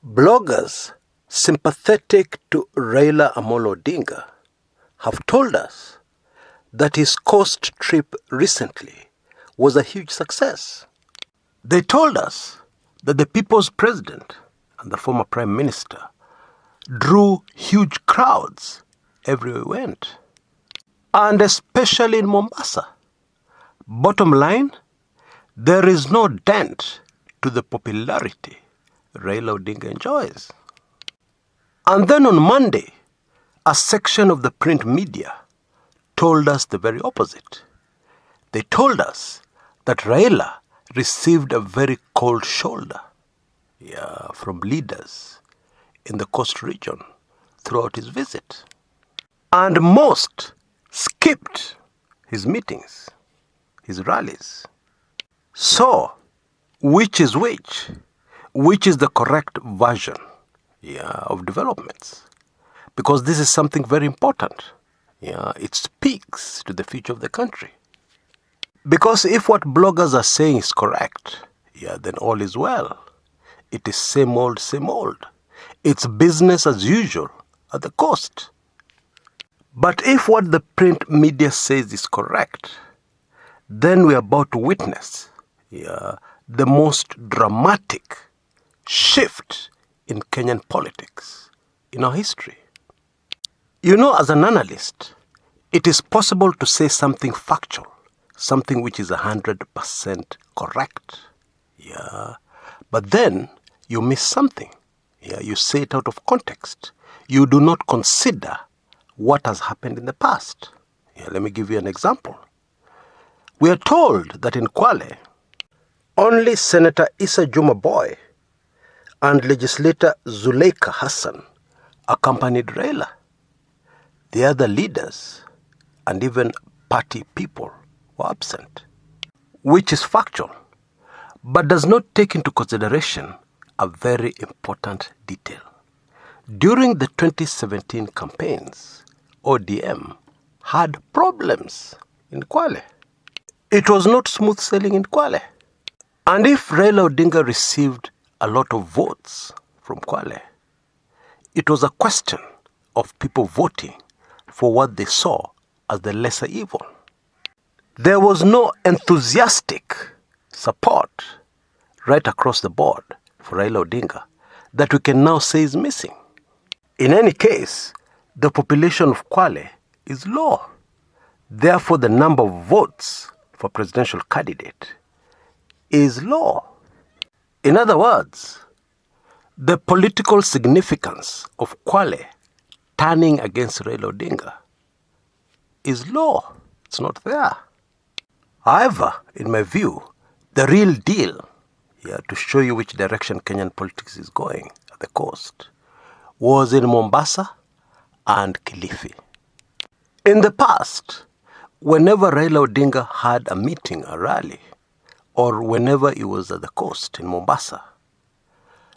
Bloggers sympathetic to Raila Odinga have told us that his coast trip recently was a huge success. They told us that the people's president and the former prime minister drew huge crowds everywhere he went, and especially in Mombasa. Bottom line, there is no dent to the popularity Raila Odinga enjoys. And then on Monday, a section of the print media told us the very opposite. They told us that Raila received a very cold shoulder from leaders in the coast region throughout his visit. And most skipped his meetings, his rallies. So, which is which? Which is the correct version of developments? Because this is something very important. It speaks to the future of the country. Because if what bloggers are saying is correct, then all is well. It is same old, same old. It's business as usual at the coast. But if what the print media says is correct, then we are about to witness the most dramatic shift in Kenyan politics in our history. As an analyst, it is possible to say something factual, something which is 100% correct. But then you miss something. You say it out of context. You do not consider what has happened in the past. Let me give you an example. We are told that in Kwale, only Senator Issa Juma Boy and legislator Zuleika Hassan accompanied Raila. The other leaders and even party people were absent, which is factual, but does not take into consideration a very important detail. During the 2017 campaigns, ODM had problems in Kwale. It was not smooth sailing in Kwale. And if Raila Odinga received a lot of votes from Kwale, it was a question of people voting for what they saw as the lesser evil. There was no enthusiastic support right across the board for Raila Odinga that we can now say is missing. In any case, the population of Kwale is low. Therefore, the number of votes for presidential candidate is low. In other words, the political significance of Kwale turning against Raila Odinga is low. It's not there. However, in my view, the real deal, to show you which direction Kenyan politics is going at the coast, was in Mombasa and Kilifi. In the past, whenever Raila Odinga had a meeting, a rally, or whenever he was at the coast in Mombasa,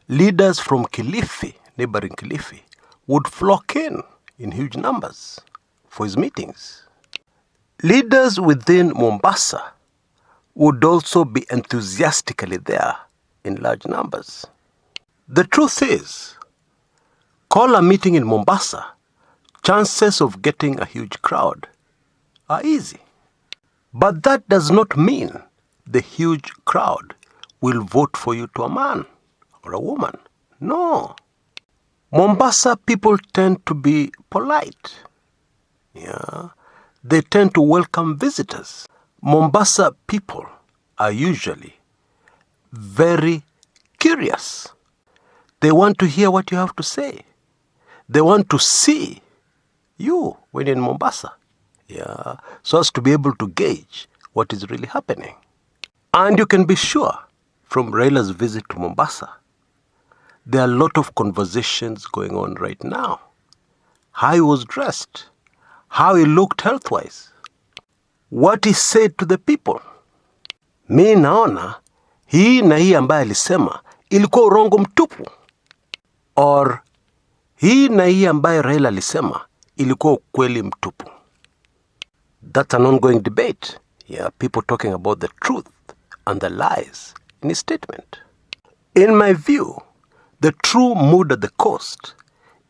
leaders from Kilifi, neighboring Kilifi, would flock in huge numbers for his meetings. Leaders within Mombasa would also be enthusiastically there in large numbers. The truth is, call a meeting in Mombasa, chances of getting a huge crowd are easy. But that does not mean the huge crowd will vote for you to a man or a woman. No. Mombasa people tend to be polite. They tend to welcome visitors. Mombasa people are usually very curious. They want to hear what you have to say. They want to see you when you're in Mombasa. So as to be able to gauge what is really happening. And you can be sure from Raila's visit to Mombasa, there are a lot of conversations going on right now. How he was dressed, how he looked health-wise, what he said to the people. Mi naona hii na hii ambaye alisema ilikuwa urongo mtupu. Or hii na hii ambaye Raila alisema ilikuwa ukweli mtupu. That's an ongoing debate. People talking about the truth and the lies in his statement. In my view, The true mood at the coast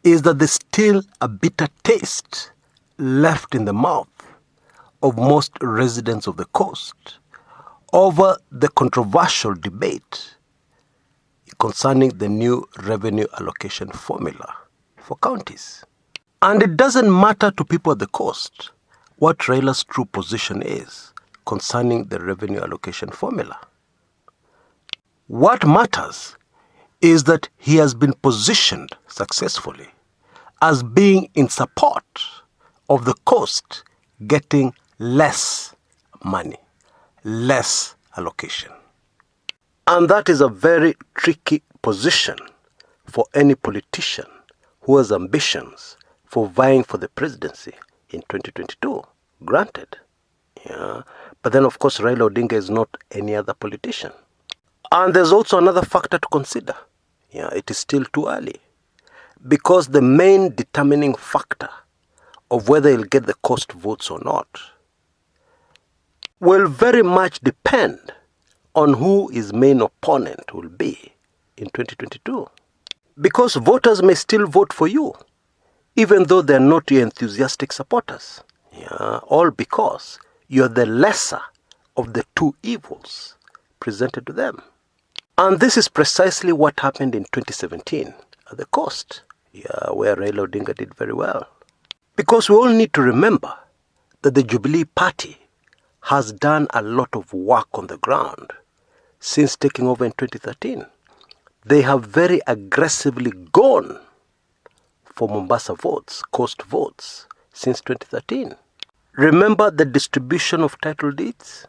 is that there's still a bitter taste left in the mouth of most residents of the coast over the controversial debate concerning the new revenue allocation formula for counties. And it doesn't matter to people at the coast what Raila's true position is concerning the revenue allocation formula. What matters is that he has been positioned successfully as being in support of the coast getting less money, less allocation. And that is a very tricky position for any politician who has ambitions for vying for the presidency in 2022. Granted. Yeah. But then, of course, Raila Odinga is not any other politician. And there's also another factor to consider. Yeah, it is still too early. Because the main determining factor of whether he'll get the coast votes or not will very much depend on who his main opponent will be in 2022. Because voters may still vote for you, even though they're not your enthusiastic supporters. Yeah, all because you're the lesser of the two evils presented to them. And this is precisely what happened in 2017 at the coast, where Raila Odinga did very well. Because we all need to remember that the Jubilee Party has done a lot of work on the ground since taking over in 2013. They have very aggressively gone for Mombasa votes, coast votes, since 2013. Remember the distribution of title deeds?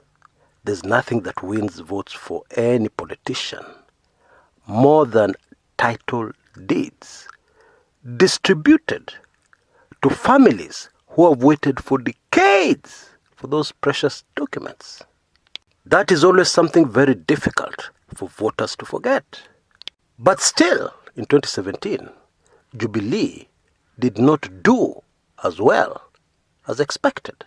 There's nothing that wins votes for any politician more than title deeds distributed to families who have waited for decades for those precious documents. That is always something very difficult for voters to forget. But still, in 2017, Jubilee did not do as well as expected,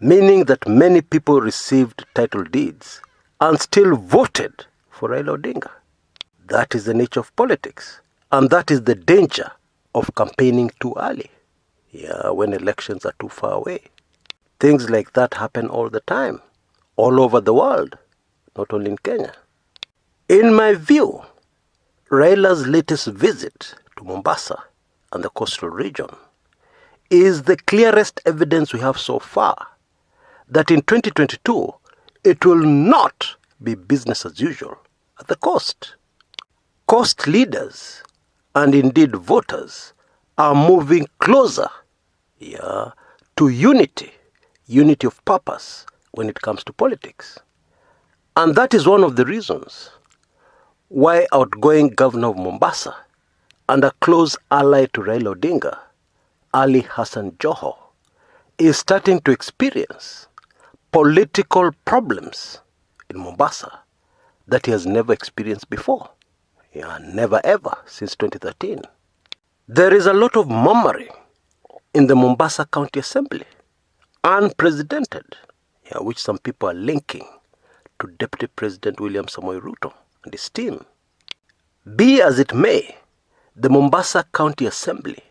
meaning that many people received title deeds and still voted for Raila Odinga. That is the nature of politics, and that is the danger of campaigning too early, when elections are too far away. Things like that happen all the time, all over the world, not only in Kenya. In my view, Raila's latest visit to Mombasa and the coastal region is the clearest evidence we have so far that in 2022, it will not be business as usual at the coast. Coast leaders and indeed voters are moving closer to unity of purpose when it comes to politics. And that is one of the reasons why outgoing governor of Mombasa and a close ally to Raila Odinga, Ali Hassan Joho, is starting to experience political problems in Mombasa that he has never experienced before. Never ever since 2013. There is a lot of murmuring in the Mombasa County Assembly, unprecedented, which some people are linking to Deputy President William Samoei Ruto and his team. Be as it may, the Mombasa County Assembly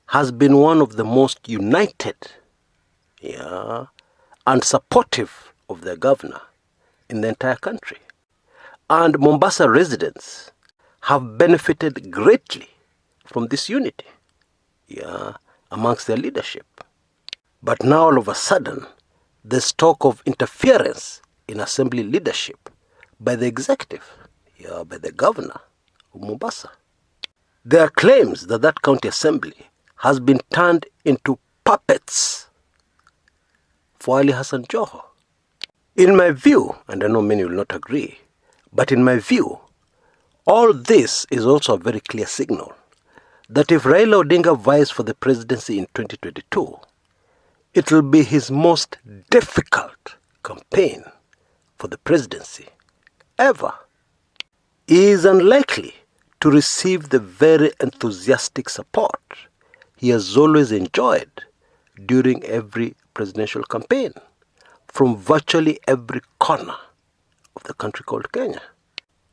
has been one of the most united and supportive of their governor in the entire country. And Mombasa residents have benefited greatly from this unity amongst their leadership. But now all of a sudden, there's talk of interference in assembly leadership by the executive, by the governor of Mombasa. There are claims that that county assembly has been turned into puppets for Ali Hassan Joho. In my view, and I know many will not agree, but in my view, all this is also a very clear signal that if Raila Odinga vies for the presidency in 2022, it will be his most difficult campaign for the presidency ever. He is unlikely to receive the very enthusiastic support he has always enjoyed during every presidential campaign from virtually every corner of the country called Kenya.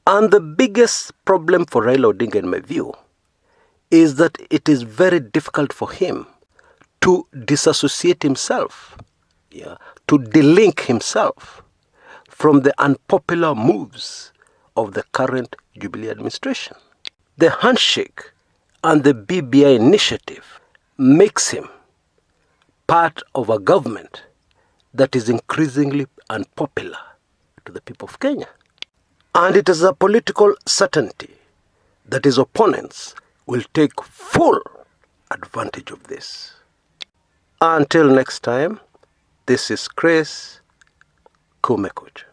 And the biggest problem for Raila Odinga, in my view, is that it is very difficult for him to disassociate himself, to delink himself from the unpopular moves of the current Jubilee administration. The handshake and the BBI initiative makes him part of a government that is increasingly unpopular to the people of Kenya. And it is a political certainty that his opponents will take full advantage of this. Until next time, this is Chris Kumekucha.